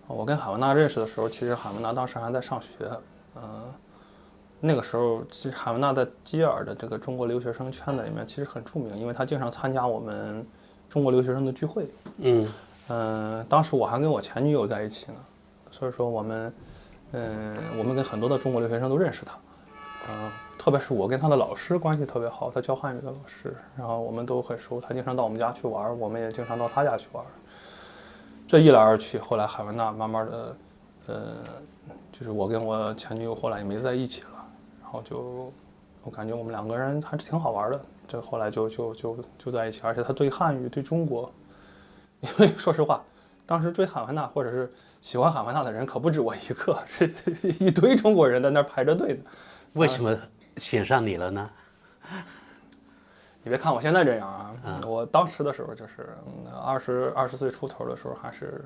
我跟海文娜认识的时候，其实海文娜当时还在上学，那个时候其实海文娜在基尔的这个中国留学生圈子里面其实很著名，因为她经常参加我们中国留学生的聚会。当时我还跟我前女友在一起呢，所以说我们跟很多的中国留学生都认识她。特别是我跟他的老师关系特别好，他教汉语的老师，然后我们都很熟，他经常到我们家去玩，我们也经常到他家去玩。这一来二去，后来海文娜慢慢的，就是我跟我前女友后来也没在一起了，然后我感觉我们两个人还是挺好玩的，这后来就在一起，而且他对汉语对中国，因为说实话，当时追海文娜或者是喜欢海文娜的人可不止我一个，是一堆中国人在那排着队的。为什么选上你了呢？你别看我现在这样啊，我当时的时候就是二十岁出头的时候，还是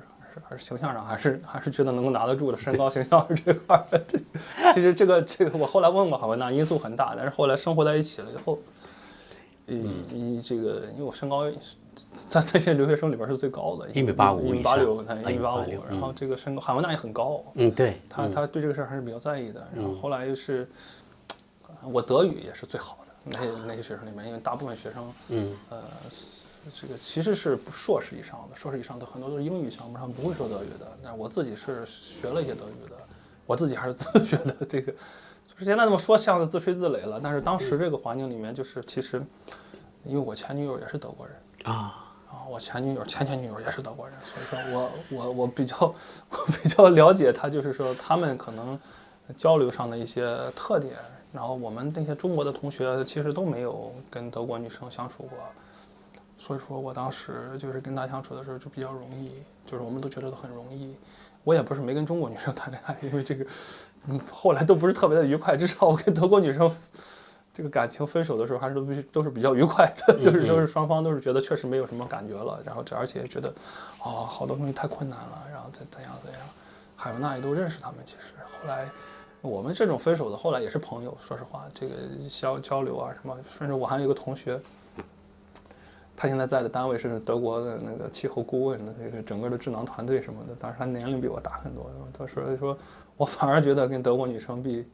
形象上还是觉得能够拿得住的，身高形象这块儿。其实这个我后来问过海文娜，因素很大，但是后来生活在一起了以后，因为我身高在那些留学生里边是最高的，1.85米，1.86，他1.85，然后这个身高海文娜也很高，对，他对这个事儿还是比较在意的。然后后来又是我德语也是最好的那些学生里面，因为大部分学生，这个其实是硕士以上的很多都是英语项目上不会说德语的，但是我自己是学了一些德语的，我自己还是自学的。这个就是现在这么说像是自吹自擂了，但是当时这个环境里面，就是其实因为我前女友也是德国人我前女友也是德国人，所以说我比较了解他，就是说他们可能交流上的一些特点。然后我们那些中国的同学其实都没有跟德国女生相处过，所以说我当时就是跟她相处的时候就比较容易，就是我们都觉得都很容易。我也不是没跟中国女生谈恋爱，因为这个，后来都不是特别的愉快。至少我跟德国女生这个感情分手的时候还是都是比较愉快的，就是双方都是觉得确实没有什么感觉了，然后而且觉得好多东西太困难了，然后怎样。海文娜也都认识他们，其实后来。我们这种分手的后来也是朋友，说实话，这个交流啊什么，甚至我还有一个同学，他现在在的单位是德国的那个气候顾问的这个整个的智囊团队什么的，但是他年龄比我大很多。他说我反而觉得跟德国女生比，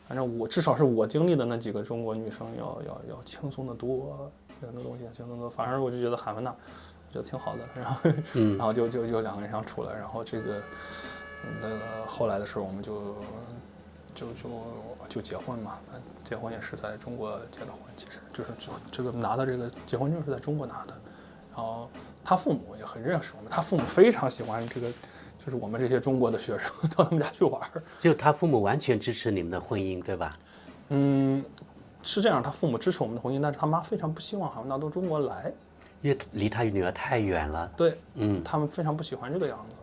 反正至少是我经历的那几个中国女生要轻松的多，很多东西轻松的多。反而我就觉得海文娜，我觉得挺好的，然后就两个人相处了，然后这个那个后来的时候我们就结婚嘛，结婚也是在中国结的婚，其实就是这个拿的这个结婚证是在中国拿的，然后他父母也很认识我们，他父母非常喜欢这个，就是我们这些中国的学生到他们家去玩。就他父母完全支持你们的婚姻，对吧？是这样，他父母支持我们的婚姻，但是他妈非常不希望海文娜到中国来，因为离他女儿太远了。对，他们非常不喜欢这个样子。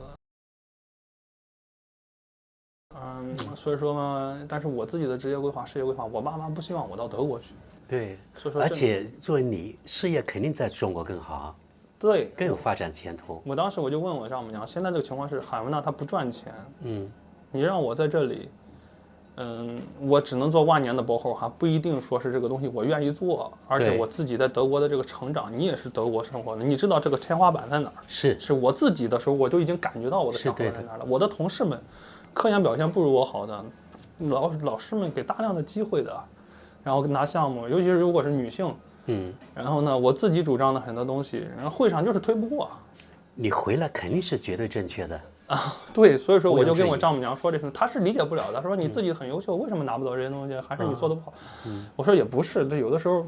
所以说呢，但是我自己的职业规划、事业规划，我爸妈不希望我到德国去。对，所以说而且作为你事业肯定在中国更好，对，更有发展前途。我当时我就问我丈母娘，现在这个情况是海文娜她不赚钱，你让我在这里，我只能做万年的博后，还不一定说是这个东西我愿意做，而且我自己在德国的这个成长，你也是德国生活的，你知道这个天花板在哪儿？是我自己的时候，我就已经感觉到我的天花板在哪儿了。我的同事们。科研表现不如我好的，老师们给大量的机会的，然后拿项目，尤其是如果是女性，然后呢，我自己主张的很多东西，然后会上就是推不过。你回来肯定是绝对正确的对，所以说我就跟我丈母娘说这事，她是理解不了的，说你自己很优秀，为什么拿不到这些东西，还是你做的不好？我说也不是，这有的时候。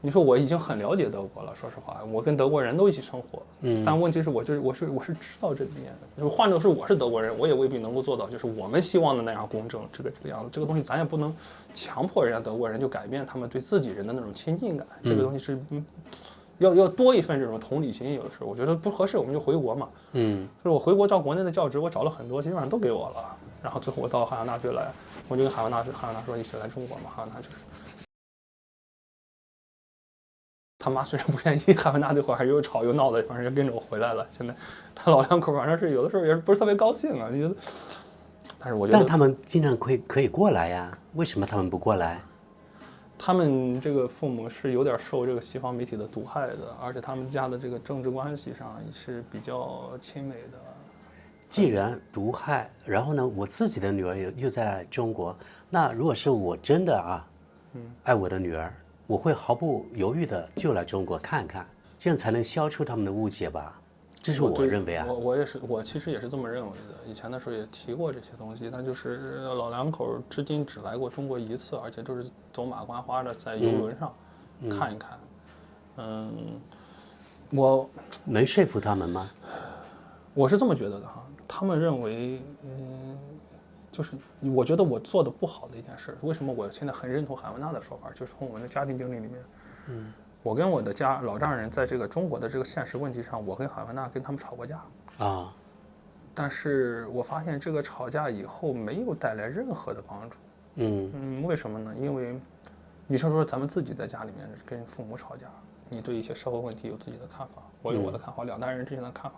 你说我已经很了解德国了，说实话，我跟德国人都一起生活，但问题是我是知道这里面的，就是换作是我是德国人，我也未必能够做到，就是我们希望的那样公正，这个样子，这个东西咱也不能强迫人家德国人就改变他们对自己人的那种亲近感，这个东西是要多一份这种同理心，有的时候我觉得不合适，我们就回国嘛，就是我回国照国内的教职，我找了很多，基本上都给我了，然后最后我到海洋大学来，我就跟海洋大说一起来中国嘛，海洋大就是。他妈虽然不愿意，海文娜最后还是又吵又闹的，反正就跟着我回来了。现在他老两口反正是有的时候也不是特别高兴啊，觉得。但是我觉得，但他们经常可以过来呀，为什么他们不过来？他们这个父母是有点受这个西方媒体的毒害的，而且他们家的这个政治关系上也是比较亲美的。既然毒害，然后呢，我自己的女儿又在中国，那如果是我真的爱我的女儿，我会毫不犹豫的就来中国看看，这样才能消除他们的误解吧。这是我认为啊。我也是，我其实也是这么认为的。以前的时候也提过这些东西，但就是老两口至今只来过中国一次，而且都是走马观花的在游轮上看一看。我能说服他们吗？我是这么觉得的哈，他们认为，就是我觉得我做的不好的一件事，为什么我现在很认同海文娜的说法，就是从我们的家庭经历里面，我跟我的老丈人在这个中国的这个现实问题上，我跟海文娜跟他们吵过架啊，但是我发现这个吵架以后没有带来任何的帮助。为什么呢？因为你说咱们自己在家里面跟父母吵架，你对一些社会问题有自己的看法，我有我的看法，两代人之间的看法。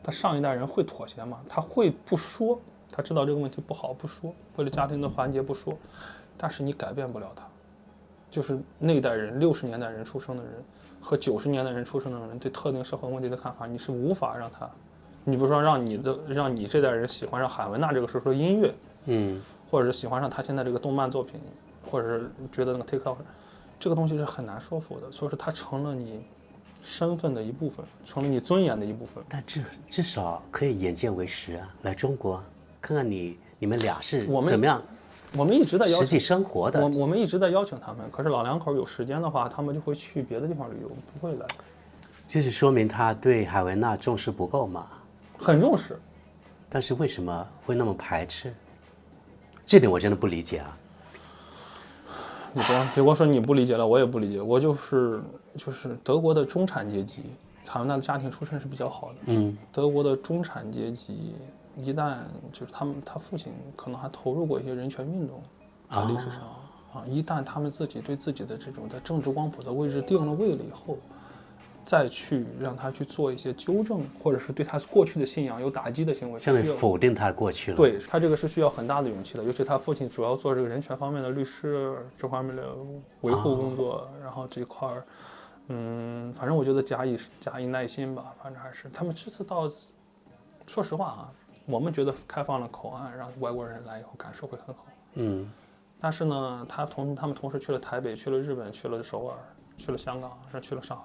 他上一代人会妥协吗？他会不说，他知道这个问题不好不说，为了家庭的团结不说，但是你改变不了他。就是那一代人，60年代人出生的人和90年代人出生的人对特定社会问题的看法，你是无法让他，你比如说让你这代人喜欢上海文娜这个时候的音乐，或者是喜欢上他现在这个动漫作品，或者是觉得那个 TikTok， 这个东西是很难说服的，所以说它成了你身份的一部分，成了你尊严的一部分。但至少可以眼见为实啊，来中国看看你们俩是怎么样。我们一直在实际生活的，我们一直在邀请他们，可是老两口有时间的话，他们就会去别的地方旅游，不会来。就是说明他对海文娜重视不够嘛？很重视，但是为什么会那么排斥？这点我真的不理解啊。你别光说你不理解了，我也不理解。我就是德国的中产阶级，海文娜的家庭出身是比较好的。德国的中产阶级一旦就是他父亲可能还投入过一些人权运动，在历史上一旦他们自己对自己的这种在政治光谱的位置定了位了以后，再去让他去做一些纠正，或者是对他过去的信仰有打击的行为，相当于否定他过去了。对，他这个是需要很大的勇气的，尤其他父亲主要做这个人权方面的律师，这方面的维护工作，然后这一块儿，反正我觉得假以耐心吧，反正还是他们这次到，说实话啊，我们觉得开放了口岸，让外国人来以后感受会很好。但是呢，他们同时去了台北，去了日本，去了首尔，去了香港，去了上海。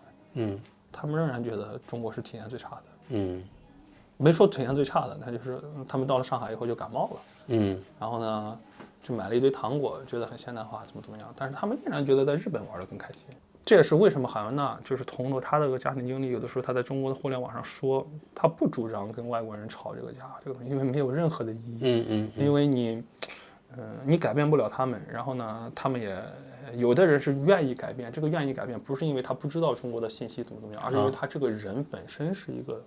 他们仍然觉得中国是体验最差的。没说体验最差的，那就是他们到了上海以后就感冒了。然后呢，就买了一堆糖果，觉得很现代化，怎么样？但是他们依然觉得在日本玩得更开心。这也是为什么海文娜就是通过他的家庭经历，有的时候他在中国的互联网上说，他不主张跟外国人吵这个架，这个东西因为没有任何的意义。因为你改变不了他们，然后呢，他们也有的人是愿意改变，这个愿意改变不是因为他不知道中国的信息怎么样，而是因为他这个人本身是一个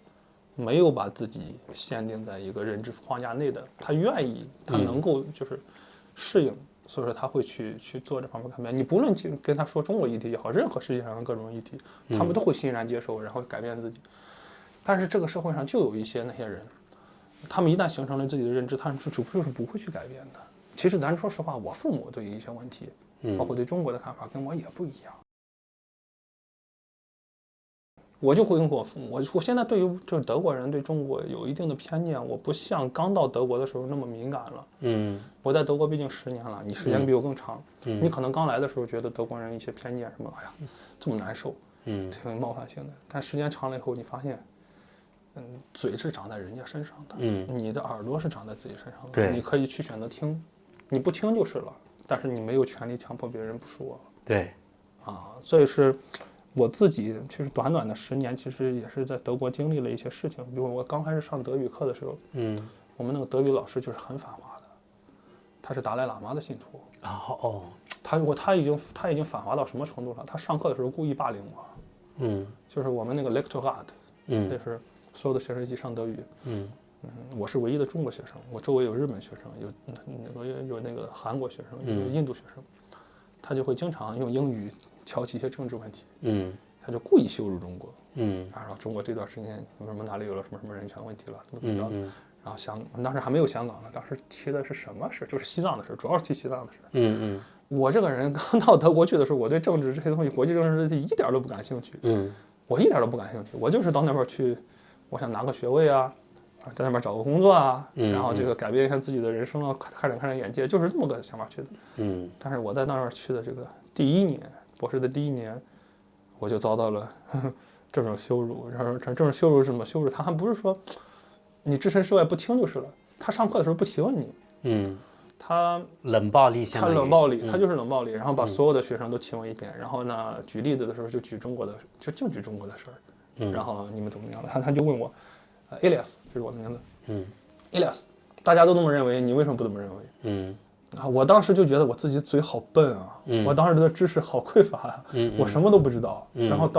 没有把自己限定在一个认知框架内的，他愿意，他能够就是适应，所以说他会去做这方面改变。你不论跟他说中国议题也好，任何世界上的各种议题，他们都会欣然接受，然后改变自己。但是这个社会上就有一些那些人，他们一旦形成了自己的认知，他们就是不会去改变的。其实咱说实话，我父母对于一些问题，包括对中国的看法，跟我也不一样。我就会跟我父母，我现在对于就是德国人对中国有一定的偏见，我不像刚到德国的时候那么敏感了。我在德国毕竟10年了，你时间比我更长，你可能刚来的时候觉得德国人一些偏见什么，哎呀，这么难受，挺冒犯性的。但时间长了以后，你发现，嘴是长在人家身上的，你的耳朵是长在自己身上的，你可以去选择听，你不听就是了，但是你没有权利强迫别人不说。对，所以是我自己其实短短的10年，其实也是在德国经历了一些事情。比如我刚开始上德语课的时候，我们那个德语老师就是很反华的，他是达赖喇嘛的信徒。他已经反华到什么程度了？他上课的时候故意霸凌我。就是我们那个 Lektorat，就是所有的学生一起上德语。我是唯一的中国学生，我周围有日本学生，有那个韩国学生，有印度学生，他就会经常用英语挑起一些政治问题。他就故意羞辱中国。然后中国这段时间什么哪里有了什么人权问题了，怎么着？然后当时还没有香港呢，当时提的是什么事？就是西藏的事，主要是提西藏的事。我这个人刚到德国去的时候，我对政治这些东西，国际政治这些一点都不感兴趣。我一点都不感兴趣，我就是到那边去，我想拿个学位啊，在那边找个工作啊，然后这个改变一下自己的人生啊，开展眼界，就是这么个想法去的。但是我在那儿去的这个第一年，博士的第一年，我就遭到了这种羞辱。然后这种羞辱是什么羞辱？他还不是说你置身事外不听就是了，他上课的时候不提问你，他冷暴力，他冷暴力，他就是冷暴力，然后把所有的学生都提问一遍，然后呢，举例子的时候就举中国的，就举中国的事儿，然后你们怎么样了？他就问我，Elias， 这是我的名字，Elias， 大家都这么认为，你为什么不这么认为？我当时就觉得我自己嘴好笨啊，我当时的知识好匮乏呀，我什么都不知道。然后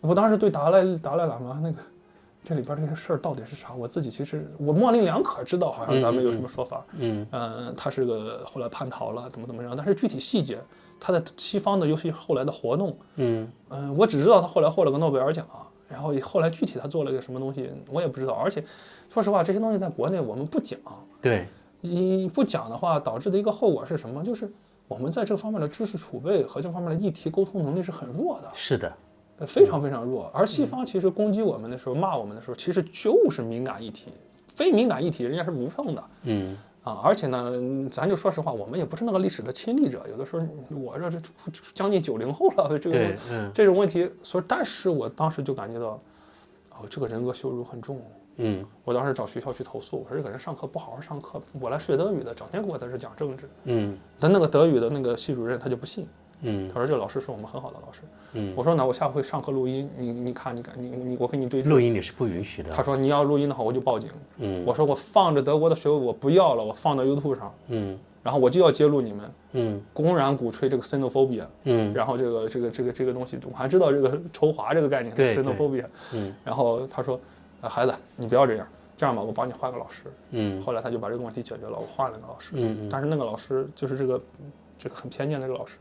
我当时对达赖喇嘛那个这里边这些事儿到底是啥，我自己其实我模棱两可知道，好像咱们有什么说法，他是个后来叛逃了，怎么样，但是具体细节，他在西方的尤其后来的活动，我只知道他后来获了个诺贝尔奖。然后后来具体他做了个什么东西，我也不知道。而且，说实话，这些东西在国内我们不讲。对，你不讲的话，导致的一个后果是什么？就是我们在这方面的知识储备和这方面的议题沟通能力是很弱的。是的，非常非常弱。而西方其实攻击我们的时候、骂我们的时候，其实就是敏感议题，非敏感议题人家是不碰的。而且呢，咱就说实话，我们也不是那个历史的亲历者，有的时候我这将近90后了，这种问题，所以但是我当时就感觉到，这个人格羞辱很重。我当时找学校去投诉，我说这个人上课不好好上课，我来学德语的，整天给我在这讲政治。但那个德语的那个系主任他就不信。他说这个老师是我们很好的老师。我说那我下回上课录音，你看，我跟你对峙。录音你是不允许的。他说你要录音的话，我就报警。我说我放着德国的学位我不要了，我放到 YouTube 上。然后我就要揭露你们，公然鼓吹这个 xenophobia。然后这个东西，我还知道这个仇华这个概念 xenophobia。然后他说，孩子你不要这样。这样吧，我帮你换个老师。后来他就把这个问题解决了，我换了个老师。但是那个老师就是这个很偏见的这个老师。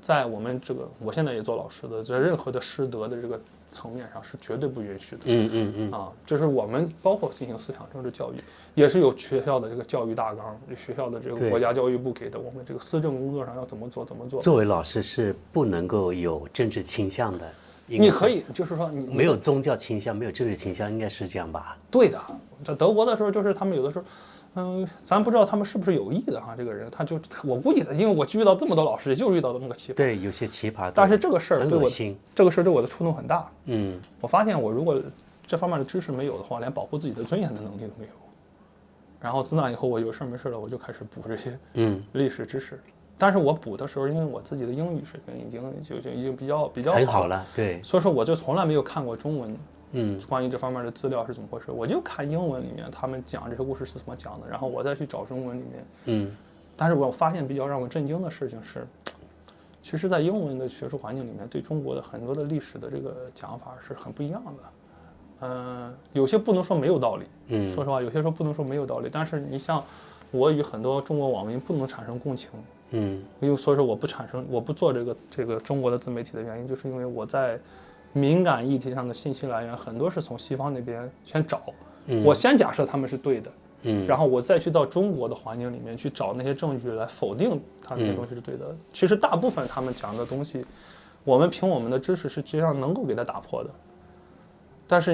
在我们我现在也做老师的，在任何的师德的这个层面上是绝对不允许的。就是我们包括进行思想政治教育，也是有学校的这个教育大纲，学校的这个国家教育部给的，我们这个思政工作上要怎么做。作为老师是不能够有政治倾向的。你可以，就是说你没有宗教倾向，没有政治倾向，应该是这样吧？对的，在德国的时候，就是他们有的时候。咱不知道他们是不是有意的哈。这个人，我估计的，因为我遇到这么多老师，也就是遇到这么个奇葩。对，有些奇葩。但是这个事儿对我的触动很大。我发现我如果这方面的知识没有的话，连保护自己的尊严的能力都没有。然后自那以后，我有事没事了，我就开始补这些历史知识。但是我补的时候，因为我自己的英语水平已经比较很好了，对。所以说我就从来没有看过中文。关于这方面的资料是怎么回事，我就看英文里面他们讲这些故事是怎么讲的，然后我再去找中文里面。但是我发现比较让我震惊的事情是，其实在英文的学术环境里面，对中国的很多的历史的这个讲法是很不一样的。有些不能说没有道理，说实话，有些时候不能说没有道理。但是你像我与很多中国网民不能产生共情。因为所以说我不做这个中国的自媒体的原因，就是因为我在敏感议题上的信息来源很多是从西方那边先找，我先假设他们是对的，然后我再去到中国的环境里面去找那些证据来否定他那些东西是对的。其实大部分他们讲的东西，我们凭我们的知识实际上能够给他打破的。但是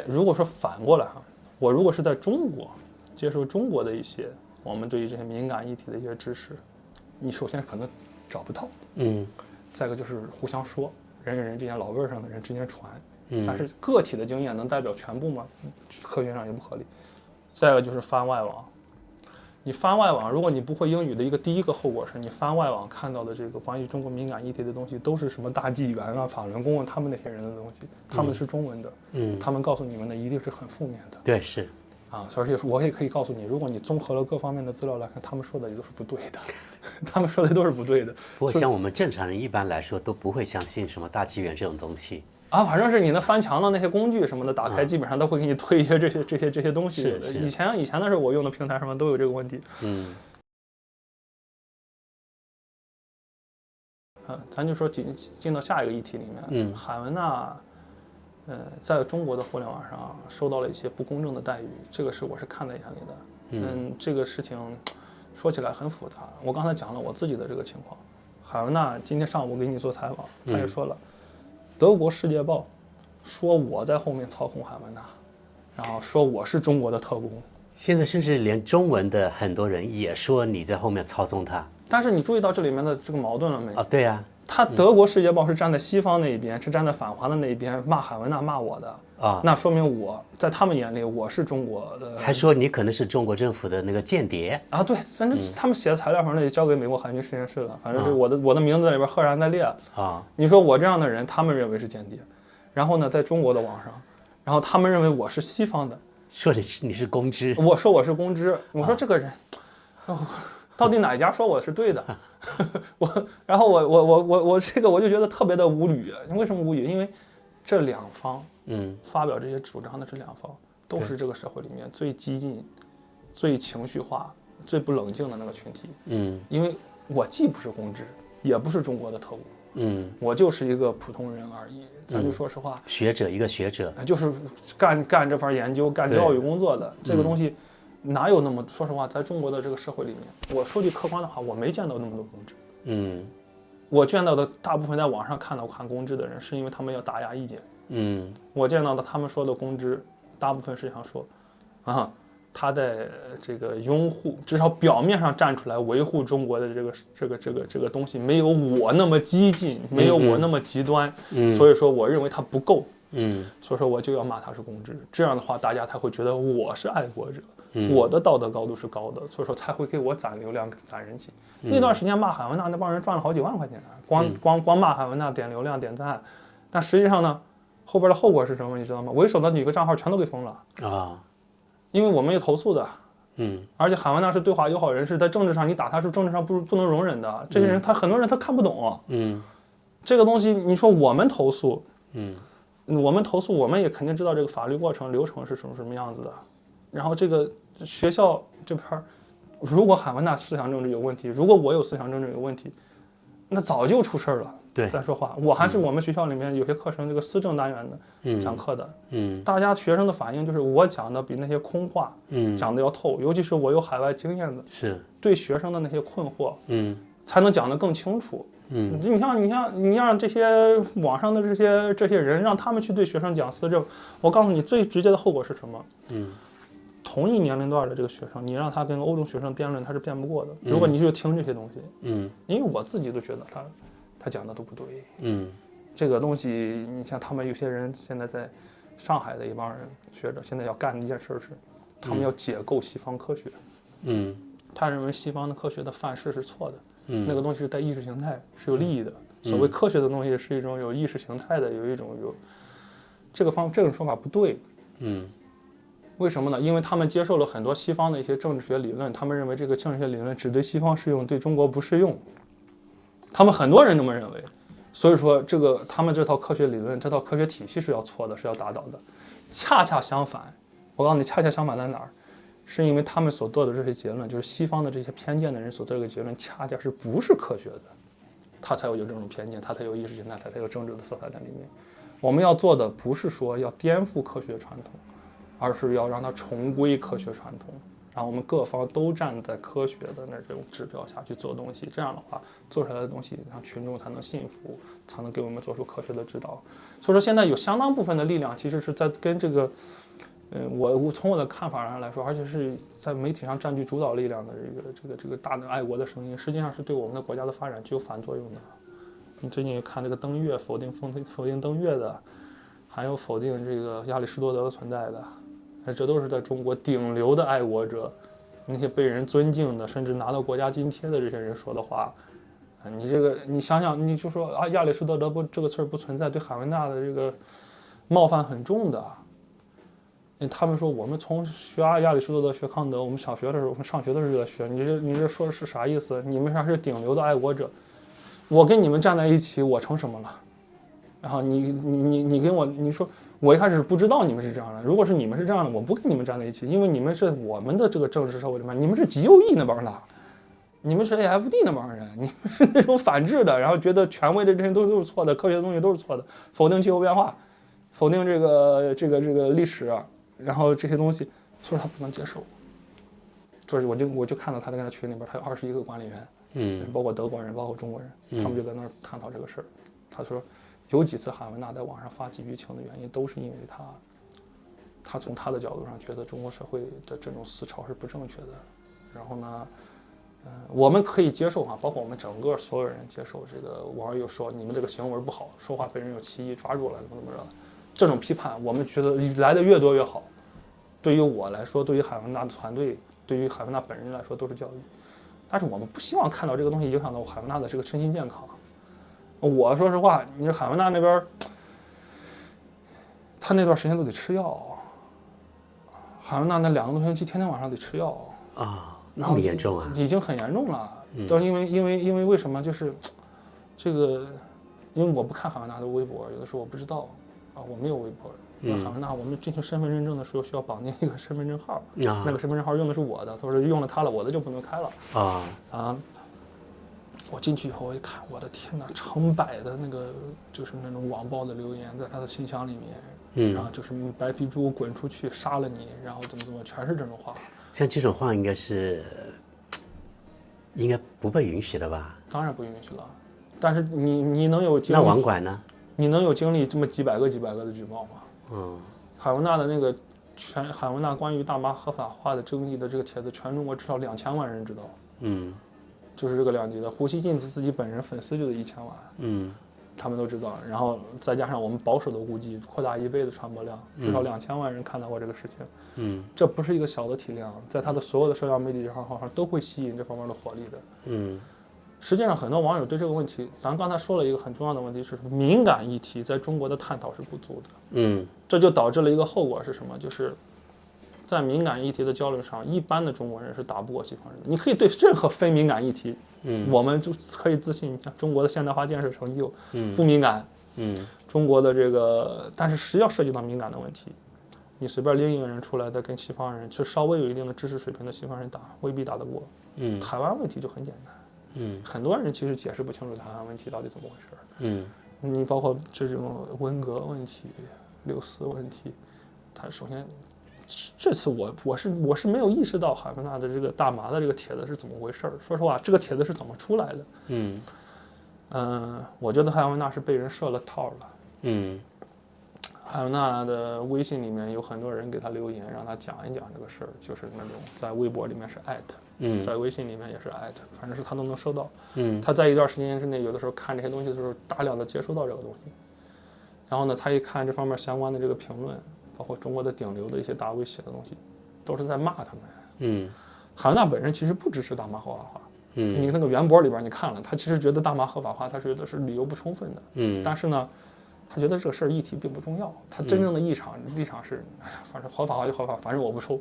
如果说反过来哈，我如果是在中国接受中国的一些我们对于这些敏感议题的一些知识，你首先可能找不到，再一个就是互相说。人与人之间，老辈上的人之间传，但是个体的经验能代表全部吗？科学上也不合理。再一个就是翻外网，你翻外网，如果你不会英语的第一个后果是你翻外网看到的这个关于中国敏感议题的东西，都是什么大纪元啊、法轮功啊，他们那些人的东西，他们是中文的，他们告诉你们的一定是很负面的。对，是。而且我也可以告诉你，如果你综合了各方面的资料来看，他们说的也都是不对的，他们说的都是不对的。不过像我们正常人一般来说都不会相信什么大纪元这种东西反正是你那翻墙的那些工具什么的，打开基本上都会给你推一些这些东西。以前的时候我用的平台上面都有这个问题。咱就说进到下一个议题里面，海文娜。在中国的互联网上受到了一些不公正的待遇，这个我是看在眼里的。这个事情说起来很复杂。我刚才讲了我自己的这个情况。海文娜今天上午给你做采访，他也说了，德国《世界报》说我在后面操控海文娜，然后说我是中国的特工。现在甚至连中文的很多人也说你在后面操纵他。但是你注意到这里面的这个矛盾了没？啊，对呀。他德国《世界报》是站在西方那一边，是站在反华的那一边，骂海文娜骂我的啊，那说明我在他们眼里我是中国的，还说你可能是中国政府的那个间谍啊。对，反正他们写的材料反正也交给美国海军实验室了，反正是我的名字在里边赫然在列啊。你说我这样的人，他们认为是间谍，然后呢，在中国的网上，然后他们认为我是西方的，说你是公知，我说我是公知，我说这个人，到底哪一家说我是对的？然后我这个我就觉得特别的无语。为什么无语？因为这两方，发表这些主张的这两方，都是这个社会里面最激进、最情绪化、最不冷静的那个群体。因为我既不是公知，也不是中国的特务，我就是一个普通人而已。咱就说实话，一个学者，就是干这份研究、干教育工作的这个东西。哪有那么？说实话，在中国的这个社会里面，我说句客观的话，我没见到那么多公知。我见到的大部分在网上看公知的人，是因为他们要打压意见。我见到的他们说的公知，大部分是想说，他在这个拥护，至少表面上站出来维护中国的这个东西，没有我那么激进，没有我那么极端。所以说，我认为他不够。所以说我就要骂他是公知，这样的话大家才会觉得我是爱国者。我的道德高度是高的，所以说才会给我攒流量、攒人气。那段时间骂海文娜那帮人赚了好几万块钱，光骂海文娜点流量、点赞，但实际上呢，后边的后果是什么？你知道吗？为首的几个账号全都给封了啊，因为我们也投诉的。而且海文娜是对华友好人士，在政治上你打他是政治上不能容忍的。这些人很多人他看不懂。这个东西你说我们投诉，我们也肯定知道这个法律过程流程是什么样子的。然后这个学校这边，如果海文娜思想政治有问题，如果我有思想政治有问题，那早就出事了。对，再说话，我还是我们学校里面有些课程，这个思政单元的讲课的，大家学生的反应就是我讲的比那些空话，讲的要透，尤其是我有海外经验的，是对学生的那些困惑，才能讲得更清楚。你让这些网上的这些人，让他们去对学生讲思政，我告诉你，最直接的后果是什么？同一年龄段的这个学生，你让他跟欧洲学生辩论，他是辩不过的。如果你就听这些东西，因为我自己都觉得他讲的都不对。这个东西，你像他们有些人现在在上海的一帮人学者，现在要干的一件事是，他们要解构西方科学。他认为西方的科学的范式是错的。那个东西是带意识形态，是有利益的。所谓科学的东西是一种有意识形态的，有这种说法不对。为什么呢？因为他们接受了很多西方的一些政治学理论，他们认为这个政治学理论只对西方适用，对中国不适用。他们很多人这么认为，所以说他们这套科学理论、这套科学体系是要错的，是要打倒的。恰恰相反，我告诉你，恰恰相反在哪儿？是因为他们所做的这些结论，就是西方的这些偏见的人所做的结论，恰恰是不是科学的，他才有这种偏见，他才有意识形态，他才有政治的色彩在里面。我们要做的不是说要颠覆科学传统，而是要让它重归科学传统，让我们各方都站在科学的这种指标下去做东西。这样的话，做出来的东西让群众才能信服，才能给我们做出科学的指导。所以说，现在有相当部分的力量其实是在跟这个。我从我的看法上来说，而且是在媒体上占据主导力量的这个大的爱国的声音，实际上是对我们的国家的发展具有反作用的。你最近看这个登月否定登月的，还有否定这个亚里士多德的存在的，这都是在中国顶流的爱国者，那些被人尊敬的，甚至拿到国家津贴的这些人说的话。你想想，你就说啊，亚里士多德这个词儿不存在，对海文娜的这个冒犯很重的。他们说我们从学亚里士多德学康德，我们小学的时候，我们上学的时候就在学。你这说的是啥意思？你们啥是顶流的爱国者？我跟你们站在一起，我成什么了？然后你跟我你说，我一开始不知道你们是这样的。如果是你们是这样的，我不跟你们站在一起，因为你们是我们的这个政治社会里面，你们是极右翼那帮的，你们是 AFD 那帮人，你们是那种反智的，然后觉得权威的这些都是错的，科学的东西都是错的，否定气候变化，否定这个历史啊。然后这些东西，所以他不能接受。就是我就看到他在那群里边，他有21个管理员，包括德国人，包括中国人，他们就在那儿探讨这个事儿。他说，有几次海文娜在网上发起舆情的原因，都是因为他从他的角度上觉得中国社会的这种思潮是不正确的。然后呢，我们可以接受包括我们整个所有人接受这个网友说你们这个行为不好，说话被人有歧义抓住了怎么着，这种批判我们觉得来的越多越好。对于我来说，对于海文娜的团队，对于海文娜本人来说都是教育。但是我们不希望看到这个东西影响到海文娜的这个身心健康。我说实话，你说海文娜那边，他那段时间都得吃药。海文娜那2个多星期天天晚上得吃药啊，那么严重啊？已经很严重了。都是因为为什么？就是这个，因为我不看海文娜的微博，有的时候我不知道我没有微博。海文娜，我们进行身份认证的时候需要绑定一个身份证号，那个身份证号用的是我的，他说用了他了，我的就不能开了我进去以后我一看，我的天哪，成百的那个就是那种网暴的留言在他的信箱里面，然后就是白皮猪滚出去杀了你，然后怎么全是这种话。像这种话应该不被允许的吧？当然不允许了，但是你能有经历？那网管呢？你能有经历这么几百个的举报吗？海文娜的那个海文娜关于大麻合法化的争议的这个帖子，全中国至少2000万人知道。就是这个2级的，胡锡进自己本人粉丝就得1000万。他们都知道，然后再加上我们保守的估计，扩大1倍的传播量，至少2000万人看到过这个事情。这不是一个小的体量，在他的所有的社交媒体账号上都会吸引这方面的火力的。实际上，很多网友对这个问题，咱刚才说了一个很重要的问题是，敏感议题在中国的探讨是不足的。这就导致了一个后果是什么？就是在敏感议题的交流上，一般的中国人是打不过西方人的。你可以对任何非敏感议题，我们就可以自信，像中国的现代化建设成就，不敏感。中国的这个，但是实际上涉及到敏感的问题，你随便拎一个人出来的跟西方人，就稍微有一定的知识水平的西方人打，未必打得过。台湾问题就很简单。很多人其实解释不清楚台湾问题到底怎么回事。你包括这种文革问题、6·4问题，它首先，这次我是没有意识到海文娜的这个大麻的这个帖子是怎么回事。说实话，这个帖子是怎么出来的？我觉得海文娜是被人设了套了。海文娜的微信里面有很多人给他留言，让他讲一讲这个事儿，就是那种在微博里面是@，在微信里面也是@，反正是他都能收到。他在一段时间之内，有的时候看这些东西的时候，大量的接收到这个东西。然后呢，他一看这方面相关的这个评论，包括中国的顶流的一些大 V 写的东西，都是在骂他们。海文娜本人其实不支持大麻合法化。你那个原博里边你看了，他其实觉得大麻合法化，他觉得是理由不充分的。但是呢，他觉得这个事儿议题并不重要，他真正的立场是，哎呀，反正合法化就合法，反正我不抽。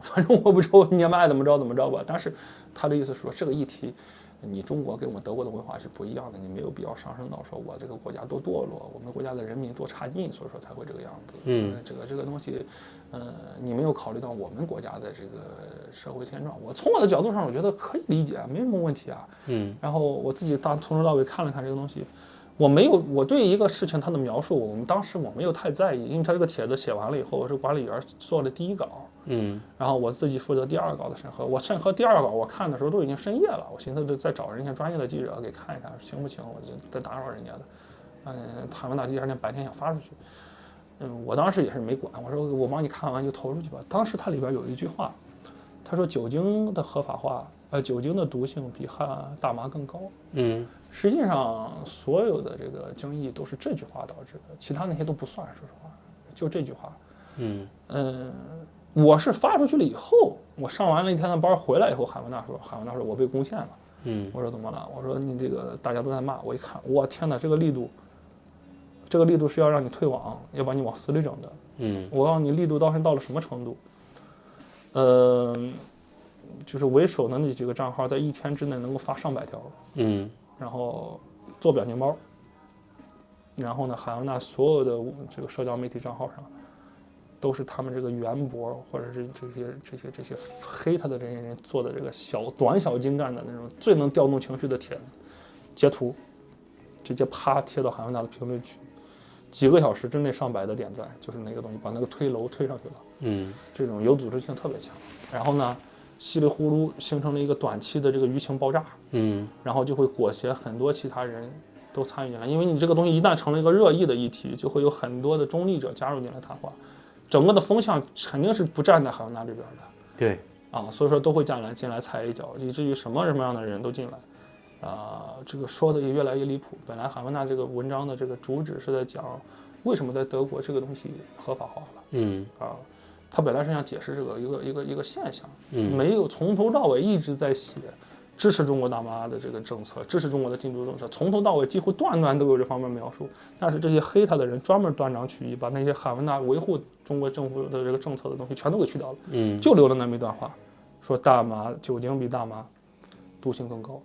反正我不抽，你们爱怎么着怎么着吧。但是他的意思是说，这个议题，你中国跟我们德国的文化是不一样的，你没有必要上升到说我这个国家多堕落，我们国家的人民多差劲，所以说才会这个样子。这个东西，你没有考虑到我们国家的这个社会现状。我从我的角度上，我觉得可以理解，没什么问题啊。然后我自己从头到尾看了看这个东西。我对一个事情它的描述，当时我没有太在意，因为他这个帖子写完了以后，我是管理员做了第1稿，然后我自己负责第2稿的审核。我审核第2稿，我看的时候都已经深夜了，我寻思再找人家专业的记者给看一看行不行，我就得打扰人家的。海文娜第2天白天想发出去，我当时也是没管，我说我帮你看完就投出去吧。当时它里边有一句话，他说酒精的合法化，酒精的毒性比大麻更高。实际上，所有的这个争议都是这句话导致的，其他那些都不算。说实话，就这句话。我是发出去了以后，我上完了1天的班回来以后，海文娜说我被攻陷了。我说怎么了？我说你这个大家都在骂。我一看，我天哪，这个力度是要让你退网，要把你往死里整的。我告诉你，力度到了什么程度？就是为首的那几个账号在1天之内能够发上百条。然后做表情包，然后呢，海文娜所有的这个社交媒体账号上，都是他们这个原博或者是这些黑他的这些人做的这个短小精干的那种最能调动情绪的帖子，截图，直接啪贴到海文娜的评论区，几个小时之内上百的点赞，就是那个东西把那个推楼推上去了。这种有组织性特别强。然后呢，稀里糊涂形成了一个短期的这个舆情爆炸，然后就会裹挟很多其他人都参与进来，因为你这个东西一旦成了一个热议的议题，就会有很多的中立者加入进来谈话，整个的风向肯定是不站在海文纳这边的。对，所以说都会进来踩一脚，以至于什么样的人都进来，这个说的也越来越离谱。本来海文纳这个文章的这个主旨是在讲为什么在德国这个东西合法化了，他本来是想解释这个一个现象，没有从头到尾一直在写支持中国大妈的这个政策，支持中国的禁毒政策，从头到尾几乎段段都有这方面描述。但是这些黑他的人专门断章取义，把那些海文纳维护中国政府的这个政策的东西全都给去掉了，就留了那么一段话，说大麻酒精比大麻毒性更高，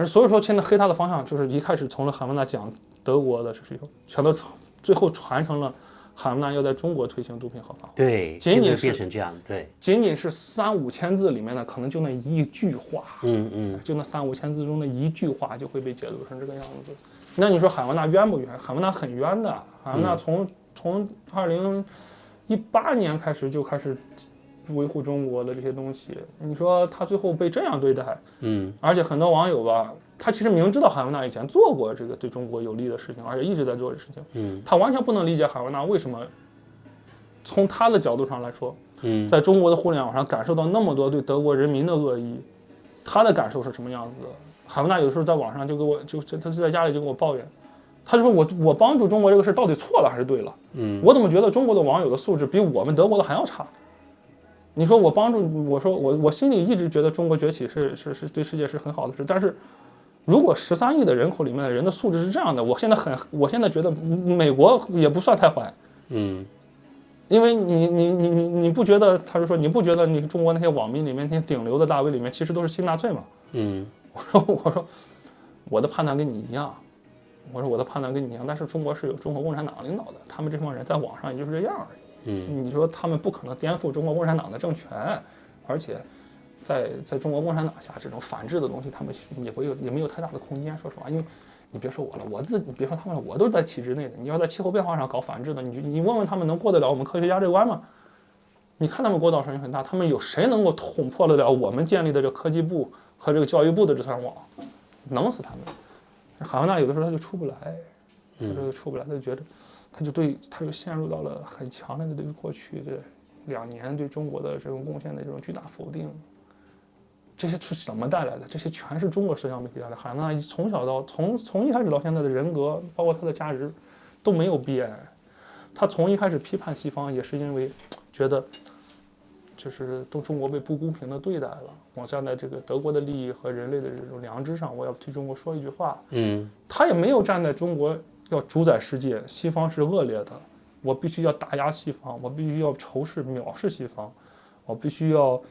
所以说现在黑他的方向就是一开始从了海文纳讲德国的事情，全都最后传成了海文纳要在中国推行毒品合法化。对，仅仅现在变成这样，对，仅仅是3-5千字里面的，可能就那一句话，就那3-5千字中的一句话就会被解读成这个样子。那你说海文纳冤不冤？海文纳很冤的。海文纳从2018年开始就开始维护中国的这些东西，你说他最后被这样对待，而且很多网友吧，他其实明知道海文纳以前做过这个对中国有利的事情，而且一直在做的事情，他完全不能理解海文纳为什么从他的角度上来说，在中国的互联网上感受到那么多对德国人民的恶意，他的感受是什么样子的？海文纳有时候在网上他是在家里就跟我抱怨，他就说我帮助中国这个事到底错了还是对了？我怎么觉得中国的网友的素质比我们德国的还要差？你说我帮助，我说我心里一直觉得中国崛起是对世界是很好的事，但是如果13亿的人口里面的人的素质是这样的，我现在觉得美国也不算太坏，因为你不觉得？他就说你不觉得你中国那些网民里面那些顶流的大 V 里面其实都是新纳粹吗？我说我的判断跟你一样，但是中国是有中国共产党领导的，他们这帮人在网上也就是这样而已。你说他们不可能颠覆中国共产党的政权，而且在中国共产党下，这种反制的东西，他们也没有太大的空间。说实话，因为你别说我了，你别说他们了，我都是在体制内的。你要在气候变化上搞反制的，你问问他们能过得了我们科学家这关吗？你看他们国造声音很大，他们有谁能够捅破得了我们建立的这科技部和这个教育部的这层网？能死他们！海文纳有的时候他就出不来，他就觉得。他就陷入到了很强烈的对过去这2年对中国的这种贡献的这种巨大否定。这些是怎么带来的？这些全是中国社交媒体带来的。海文纳从一开始到现在的人格，包括他的价值都没有变。他从一开始批判西方，也是因为觉得就是中国被不公平的对待了。我站在这个德国的利益和人类的这种良知上，我要替中国说一句话。他也没有站在中国要主宰世界，西方是恶劣的，我必须要打压西方，我必须要仇视藐视西方，我必须要。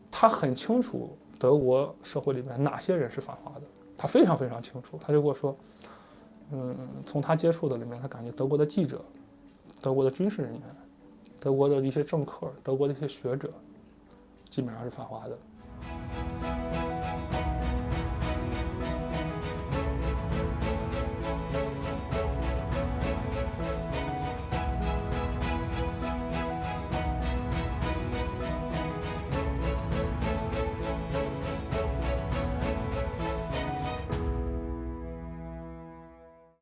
他很清楚德国社会里面哪些人是反华的，他非常非常清楚。他就跟我说，从他接触的里面，他感觉德国的记者、德国的军事人员、德国的一些政客、德国的一些学者，基本上是反华的。